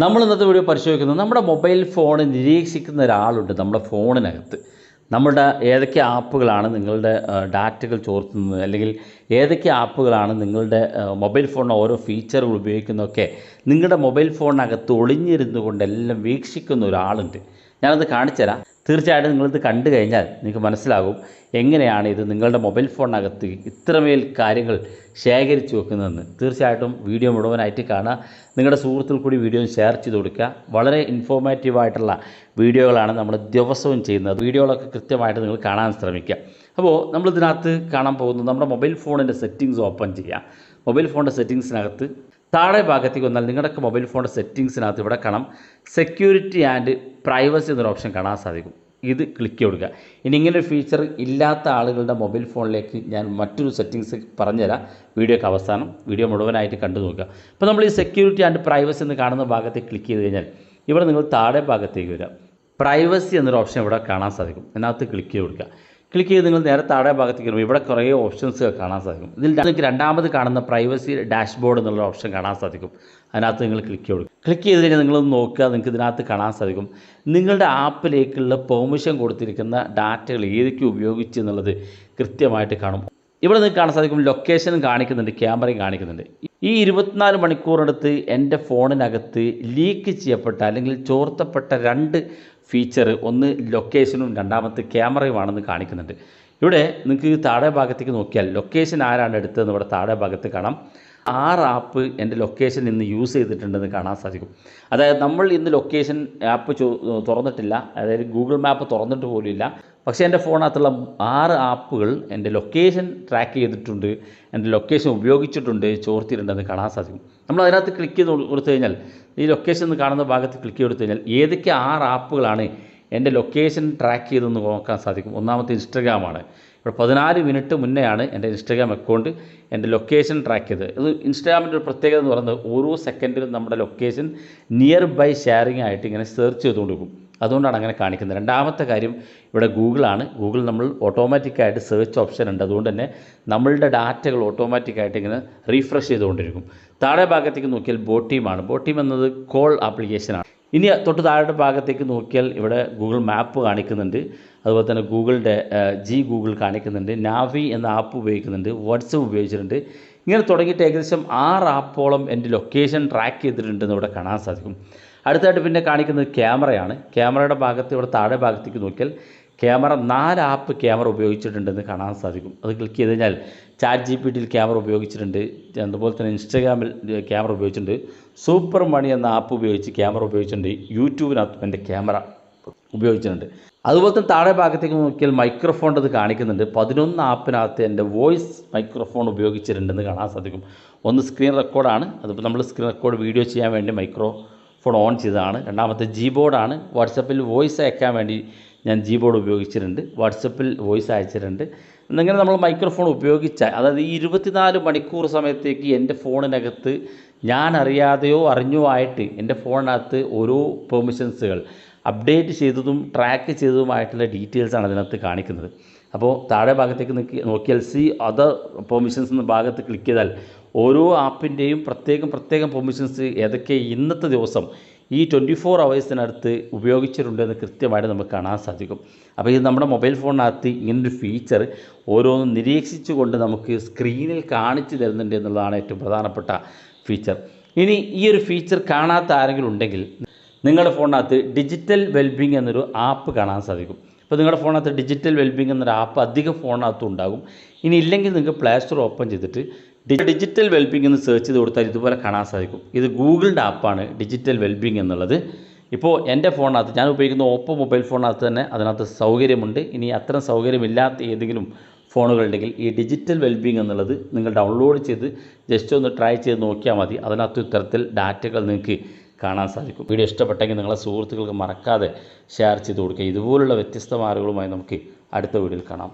നമ്മൾ ഇന്നത്തെ വീഡിയോ പരിശോധിക്കുന്നത് നമ്മുടെ മൊബൈൽ ഫോൺ നിരീക്ഷിക്കുന്ന ഒരാളുണ്ട് നമ്മുടെ ഫോണിനകത്ത്. നമ്മുടെ ഏതൊക്കെ ആപ്പുകളാണ് നിങ്ങളുടെ ഡാറ്റകൾ ചോർത്തുന്നത്, അല്ലെങ്കിൽ ഏതൊക്കെ ആപ്പുകളാണ് നിങ്ങളുടെ മൊബൈൽ ഫോണിന് ഓരോ ഫീച്ചറുകൾ ഉപയോഗിക്കുന്നതൊക്കെ നിങ്ങളുടെ മൊബൈൽ ഫോണിനകത്ത് ഒളിഞ്ഞിരുന്നു കൊണ്ടെല്ലാം വീക്ഷിക്കുന്ന ഒരാളുണ്ട്. ഞാനത് കാണിച്ചു തരാം. തീർച്ചയായിട്ടും നിങ്ങളിത് കണ്ടു കഴിഞ്ഞാൽ നിങ്ങൾക്ക് മനസ്സിലാകും എങ്ങനെയാണ് ഇത് നിങ്ങളുടെ മൊബൈൽ ഫോണിനകത്ത് ഇത്രമേൽ കാര്യങ്ങൾ ശേഖരിച്ചു വെക്കുന്നതെന്ന്. തീർച്ചയായിട്ടും വീഡിയോ മുഴുവനായിട്ട് കാണുക. നിങ്ങളുടെ സുഹൃത്തുക്കൾ കൂടി വീഡിയോ ഷെയർ ചെയ്ത് കൊടുക്കുക. വളരെ ഇൻഫോർമേറ്റീവായിട്ടുള്ള വീഡിയോകളാണ് നമ്മൾ ദിവസവും ചെയ്യുന്നത്. വീഡിയോകളൊക്കെ കൃത്യമായിട്ട് നിങ്ങൾ കാണാൻ ശ്രമിക്കുക. അപ്പോൾ നമ്മളിതിനകത്ത് കാണാൻ പോകുന്നത് നമ്മുടെ മൊബൈൽ ഫോണിൻ്റെ സെറ്റിങ്സ് ഓപ്പൺ ചെയ്യുക. മൊബൈൽ ഫോണിൻ്റെ സെറ്റിങ്സിനകത്ത് താഴെ ഭാഗത്തേക്ക് വന്നാൽ നിങ്ങളുടെ മൊബൈൽ ഫോണിൻ്റെ സെറ്റിങ്സിനകത്ത് ഇവിടെ കാണാം സെക്യൂരിറ്റി ആൻഡ് പ്രൈവസി എന്നൊരു ഓപ്ഷൻ കാണാൻ സാധിക്കും. ഇത് ക്ലിക്ക് കൊടുക്കുക. ഇനി ഇങ്ങനൊരു ഫീച്ചർ ഇല്ലാത്ത ആളുകളുടെ മൊബൈൽ ഫോണിലേക്ക് ഞാൻ മറ്റൊരു സെറ്റിങ്സ് പറഞ്ഞുതരാം വീഡിയോക്ക് അവസാനം. വീഡിയോ മുഴുവനായിട്ട് കണ്ടു നോക്കുക. അപ്പോൾ നമ്മൾ ഈ സെക്യൂരിറ്റി ആൻഡ് പ്രൈവസി എന്ന് കാണുന്ന ഭാഗത്തേക്ക് ക്ലിക്ക് ചെയ്ത് കഴിഞ്ഞാൽ ഇവിടെ നിങ്ങൾ താഴെ ഭാഗത്തേക്ക് വരിക. പ്രൈവസി എന്നൊരു ഓപ്ഷൻ ഇവിടെ കാണാൻ സാധിക്കും. അതിനകത്ത് ക്ലിക്ക് ചെയ്ത് കൊടുക്കുക. ക്ലിക്ക് ചെയ്ത് നിങ്ങൾ നേരെ താഴെ ഭാഗത്തേക്ക് വരുമ്പോൾ ഇവിടെ കുറേ ഓപ്ഷൻസ് കാണാൻ സാധിക്കും. ഇതിൽ നിങ്ങൾക്ക് രണ്ടാമത് കാണുന്ന പ്രൈവസി ഡാഷ്ബോർഡ് എന്നുള്ള ഓപ്ഷൻ കാണാൻ സാധിക്കും. അതിനകത്ത് നിങ്ങൾ ക്ലിക്ക് ചെയ്ത് കൊടുക്കുക. ക്ലിക്ക് ചെയ്ത് കഴിഞ്ഞാൽ നിങ്ങളൊന്ന് നോക്കുക. നിങ്ങൾക്ക് ഇതിനകത്ത് കാണാൻ സാധിക്കും നിങ്ങളുടെ ആപ്പിലേക്കുള്ള പെർമിഷൻ കൊടുത്തിരിക്കുന്ന ഡാറ്റകൾ ഏതൊക്കെ ഉപയോഗിച്ച് എന്നുള്ളത് കൃത്യമായിട്ട് കാണും. ഇവിടെ നിങ്ങൾക്ക് കാണാൻ സാധിക്കും ലൊക്കേഷനും കാണിക്കുന്നുണ്ട്, ക്യാമറയും കാണിക്കുന്നുണ്ട്. ഈ 24 മണിക്കൂറിനടുത്ത് എൻ്റെ ഫോണിനകത്ത് ലീക്ക് ചെയ്യപ്പെട്ട അല്ലെങ്കിൽ ചോർത്തപ്പെട്ട 2 ഫീച്ചർ, ഒന്ന് ലൊക്കേഷനും രണ്ടാമത്തെ ക്യാമറയുമാണെന്ന് കാണിക്കുന്നുണ്ട്. ഇവിടെ നിങ്ങൾക്ക് താഴെ ഭാഗത്തേക്ക് നോക്കിയാൽ ലൊക്കേഷൻ ആരാണ് എടുത്തതെന്ന് ഇവിടെ താഴെ ഭാഗത്ത് കാണാം. 6 ആപ്പ് എൻ്റെ ലൊക്കേഷൻ ഇന്ന് യൂസ് ചെയ്തിട്ടുണ്ടെന്ന് കാണാൻ സാധിക്കും. അതായത് നമ്മൾ ഇന്ന് ലൊക്കേഷൻ ആപ്പ് തുറന്നിട്ടില്ല, അതായത് ഗൂഗിൾ മാപ്പ് തുറന്നിട്ട് പോലുമില്ല. പക്ഷേ എൻ്റെ ഫോണിനകത്തുള്ള 6 ആപ്പുകൾ എൻ്റെ ലൊക്കേഷൻ ട്രാക്ക് ചെയ്തിട്ടുണ്ട്, എൻ്റെ ലൊക്കേഷൻ ഉപയോഗിച്ചിട്ടുണ്ട്, ചോർത്തിയിട്ടുണ്ടെന്ന് കാണാൻ സാധിക്കും. നമ്മൾ അതിനകത്ത് ക്ലിക്ക് ചെയ്ത് കൊടുത്തു കഴിഞ്ഞാൽ ഈ ലൊക്കേഷൻ എന്ന് കാണുന്ന ഭാഗത്ത് ക്ലിക്ക് ചെയ്ത് കൊടുത്തു കഴിഞ്ഞാൽ ഏതൊക്കെ 6 ആപ്പുകളാണ് എൻ്റെ ലൊക്കേഷൻ ട്രാക്ക് ചെയ്തെന്ന് നോക്കാൻ സാധിക്കും. ഒന്നാമത്തെ ഇൻസ്റ്റഗ്രാമാണ്. ഇവിടെ 14 മിനിറ്റ് മുന്നെയാണ് എൻ്റെ ഇൻസ്റ്റഗ്രാം അക്കൗണ്ട് എൻ്റെ ലൊക്കേഷൻ ട്രാക്ക് ചെയ്തത്. ഇത് ഇൻസ്റ്റാഗ്രാമിൻ്റെ ഒരു പ്രത്യേകത എന്ന് പറയുന്നത് ഓരോ സെക്കൻഡിലും നമ്മുടെ ലൊക്കേഷൻ നിയർ ബൈ ഷെയറിംഗ് ആയിട്ട് ഇങ്ങനെ സെർച്ച് ചെയ്തുകൊണ്ട് പോകും. അതുകൊണ്ടാണ് അങ്ങനെ കാണിക്കുന്നത്. രണ്ടാമത്തെ കാര്യം ഇവിടെ ഗൂഗിളാണ്. ഗൂഗിൾ നമ്മൾ ഓട്ടോമാറ്റിക്കായിട്ട് സെർച്ച് ഓപ്ഷൻ ഉണ്ട്. അതുകൊണ്ട് തന്നെ നമ്മളുടെ ഡാറ്റകൾ ഓട്ടോമാറ്റിക്കായിട്ട് ഇങ്ങനെ റീഫ്രഷ് ചെയ്തുകൊണ്ടിരിക്കും. താഴെ ഭാഗത്തേക്ക് നോക്കിയാൽ ബോട്ടീമാണ്. ബോട്ടീം എന്നത് കോൾ ആപ്ലിക്കേഷനാണ്. ഇനി തൊട്ട് താഴെ ഭാഗത്തേക്ക് നോക്കിയാൽ ഇവിടെ ഗൂഗിൾ മാപ്പ് കാണിക്കുന്നുണ്ട്. അതുപോലെ തന്നെ ഗൂഗിളിൻ്റെ ഗൂഗിൾ കാണിക്കുന്നുണ്ട്. നാവി എന്ന ആപ്പ് ഉപയോഗിക്കുന്നുണ്ട്. വാട്സപ്പ് ഉപയോഗിച്ചിട്ടുണ്ട്. ഇങ്ങനെ തുടങ്ങിയിട്ട് ഏകദേശം 6 ആപ്പോളം എൻ്റെ ലൊക്കേഷൻ ട്രാക്ക് ചെയ്തിട്ടുണ്ടെന്ന് ഇവിടെ കാണാൻ സാധിക്കും. അടുത്തായിട്ട് പിന്നെ കാണിക്കുന്നത് ക്യാമറയാണ്. ക്യാമറയുടെ ഭാഗത്ത് ഇവിടെ താഴെ ഭാഗത്തേക്ക് നോക്കിയാൽ ക്യാമറ 4 ആപ്പ് ക്യാമറ ഉപയോഗിച്ചിട്ടുണ്ടെന്ന് കാണാൻ സാധിക്കും. അത് ക്ലിക്ക് ചെയ്ത് കഴിഞ്ഞാൽ ചാറ്റ് GPT ക്യാമറ ഉപയോഗിച്ചിട്ടുണ്ട്. അതുപോലെ തന്നെ ഇൻസ്റ്റാഗ്രാമിൽ ക്യാമറ ഉപയോഗിച്ചിട്ടുണ്ട്. സൂപ്പർ മണി എന്ന ആപ്പ് ഉപയോഗിച്ച് ക്യാമറ ഉപയോഗിച്ചിട്ടുണ്ട്. യൂട്യൂബിനകത്ത് എൻ്റെ ക്യാമറ ഉപയോഗിച്ചിട്ടുണ്ട്. അതുപോലെ തന്നെ താഴെ ഭാഗത്തേക്ക് നോക്കിയാൽ മൈക്രോഫോണിൻ്റെ അത് കാണിക്കുന്നുണ്ട്. 11 ആപ്പിനകത്ത് എൻ്റെ വോയിസ് മൈക്രോഫോൺ ഉപയോഗിച്ചിട്ടുണ്ടെന്ന് കാണാൻ സാധിക്കും. ഒന്ന് സ്ക്രീൻ റെക്കോർഡാണ്. അതിപ്പോൾ നമ്മൾ സ്ക്രീൻ റെക്കോർഡ് വീഡിയോ ചെയ്യാൻ വേണ്ടി മൈക്രോഫോൺ ഓൺ ചെയ്തതാണ്. രണ്ടാമത്തെ ബോർഡാണ്. വാട്സപ്പിൽ വോയിസ് അയക്കാൻ വേണ്ടി ഞാൻ ബോർഡ് ഉപയോഗിച്ചിട്ടുണ്ട്. വാട്സപ്പിൽ വോയിസ് അയച്ചിട്ടുണ്ട്. എന്നിങ്ങനെ നമ്മൾ മൈക്രോഫോൺ ഉപയോഗിച്ചാൽ, അതായത് ഈ 24 മണിക്കൂർ സമയത്തേക്ക് എൻ്റെ ഫോണിനകത്ത് ഞാൻ അറിയാതെയോ അറിഞ്ഞോ ആയിട്ട് എൻ്റെ ഫോണിനകത്ത് ഓരോ പെർമിഷൻസുകൾ അപ്ഡേറ്റ് ചെയ്തതും ട്രാക്ക് ചെയ്തതുമായിട്ടുള്ള ഡീറ്റെയിൽസാണ് അതിനകത്ത് കാണിക്കുന്നത്. അപ്പോൾ താഴെ ഭാഗത്തേക്ക് നോക്കിയാൽ അതർ പെർമിഷൻസ് എന്ന ഭാഗത്ത് ക്ലിക്ക് ചെയ്താൽ ഓരോ ആപ്പിൻ്റെയും പ്രത്യേകം പെർമിഷൻസ് ഏതൊക്കെ ഇന്നത്തെ ദിവസം ഈ 24 അവേഴ്സിനടുത്ത് ഉപയോഗിച്ചിട്ടുണ്ടെന്ന് കൃത്യമായിട്ട് നമുക്ക് കാണാൻ സാധിക്കും. അപ്പോൾ ഇത് നമ്മുടെ മൊബൈൽ ഫോണിനകത്ത് ഇങ്ങനൊരു ഫീച്ചർ ഓരോന്നും നിരീക്ഷിച്ചുകൊണ്ട് നമുക്ക് സ്ക്രീനിൽ കാണിച്ചു തരുന്നുണ്ട് എന്നുള്ളതാണ് ഏറ്റവും പ്രധാനപ്പെട്ട ഫീച്ചർ. ഇനി ഈ ഒരു ഫീച്ചർ കാണാത്ത ആരെങ്കിലും ഉണ്ടെങ്കിൽ നിങ്ങളുടെ ഫോണിനകത്ത് ഡിജിറ്റൽ വെൽബിങ് എന്നൊരു ആപ്പ് കാണാൻ സാധിക്കും. അപ്പോൾ നിങ്ങളുടെ ഫോണിനകത്ത് ഡിജിറ്റൽ വെൽബിങ് എന്നൊരു ആപ്പ് അധികം ഫോണിനകത്തും ഉണ്ടാകും. ഇനി ഇല്ലെങ്കിൽ നിങ്ങൾക്ക് പ്ലേ സ്റ്റോർ ഓപ്പൺ ചെയ്തിട്ട് ഡിജിറ്റൽ വെൽബിങ് എന്ന് സെർച്ച് ചെയ്ത് കൊടുത്താൽ ഇതുപോലെ കാണാൻ സാധിക്കും. ഇത് ഗൂഗിളിൻ്റെ ആപ്പാണ് ഡിജിറ്റൽ വെൽബിങ് എന്നുള്ളത്. ഇപ്പോൾ എൻ്റെ ഫോണിനകത്ത് ഞാൻ ഉപയോഗിക്കുന്ന ഓപ്പോ മൊബൈൽ ഫോണിനകത്ത് തന്നെ അതിനകത്ത് സൗകര്യമുണ്ട്. ഇനി അത്തരം സൗകര്യമില്ലാത്ത ഏതെങ്കിലും ഫോണുകളുണ്ടെങ്കിൽ ഈ ഡിജിറ്റൽ വെൽബിങ് എന്നുള്ളത് നിങ്ങൾ ഡൗൺലോഡ് ചെയ്ത് ജസ്റ്റ് ഒന്ന് ട്രൈ ചെയ്ത് നോക്കിയാൽ മതി. അതിനകത്ത് ഇത്തരത്തിൽ ഡാറ്റകൾ നിങ്ങൾക്ക് കാണാൻ സാധിക്കും. വീഡിയോ ഇഷ്ടപ്പെട്ടെങ്കിൽ നിങ്ങളെ സുഹൃത്തുക്കൾക്ക് മറക്കാതെ ഷെയർ ചെയ്ത് കൊടുക്കുക. ഇതുപോലുള്ള വ്യത്യസ്തമായ അറിവുകളുമായി നമുക്ക് അടുത്ത വീഡിയോയിൽ കാണാം.